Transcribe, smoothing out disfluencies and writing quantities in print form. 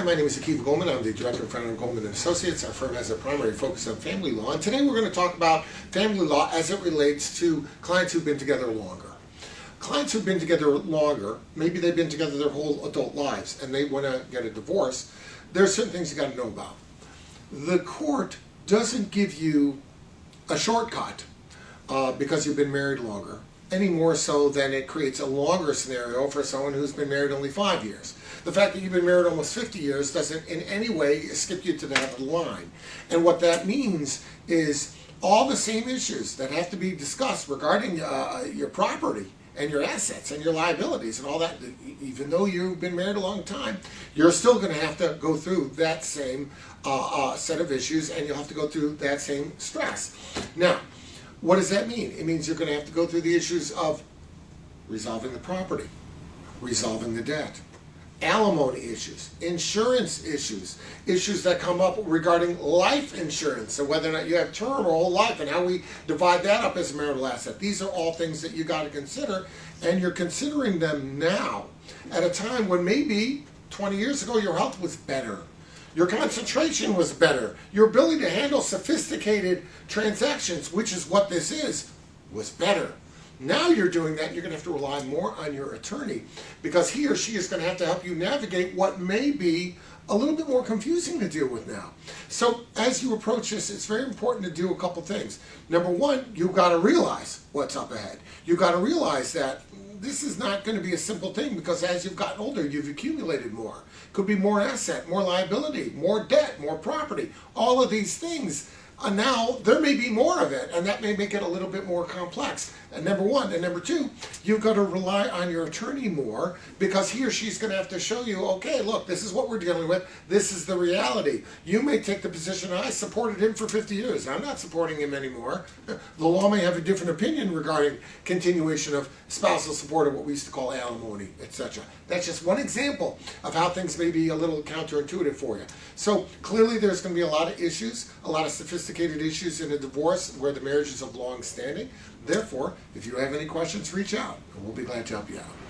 My name is Goldman. I'm the director of Friend Goldman and Associates. Our firm has a primary focus on family law, and today we're going to talk about family law as it relates to clients who've been together longer. Clients who've been together longer, maybe they've been together their whole adult lives and they want to get a divorce. There are certain things you got to know about. The court doesn't give you a shortcut because you've been married longer, any more so than it creates a longer scenario for someone who's been married only 5 years. The fact that you've been married almost 50 years doesn't in any way skip you to that line. And what that means is all the same issues that have to be discussed regarding your property and your assets and your liabilities and all that, even though you've been married a long time, you're still going to have to go through that same set of issues, and you'll have to go through that same stress. Now, what does that mean? It means you're going to have to go through the issues of resolving the property, resolving the debt, alimony issues, insurance issues, issues that come up regarding life insurance, so whether or not you have term or whole life and how we divide that up as a marital asset. These are all things that you got to consider, and you're considering them now at a time when maybe 20 years ago your health was better. Your concentration was better. Your ability to handle sophisticated transactions, which is what this is, was better. Now you're doing that, you're going to have to rely more on your attorney because he or she is going to have to help you navigate what may be a little bit more confusing to deal with now. So as you approach this, it's very important to do a couple things. Number one, you've got to realize what's up ahead. You've got to realize that this is not going to be a simple thing because as you've gotten older, you've accumulated more. Could be more asset, more liability, more debt, more property, all of these things. Now, there may be more of it, and that may make it a little bit more complex. And number one. And number two, you've got to rely on your attorney more because he or she's going to have to show you, okay, look, this is what we're dealing with. This is the reality. You may take the position, I supported him for 50 years. I'm not supporting him anymore. The law may have a different opinion regarding continuation of spousal support or what we used to call alimony, etc. That's just one example of how things may be a little counterintuitive for you. So clearly there's going to be a lot of issues, a lot of sophisticated issues in a divorce where the marriage is of long standing. Therefore, if you have any questions, reach out, and we'll be glad to help you out.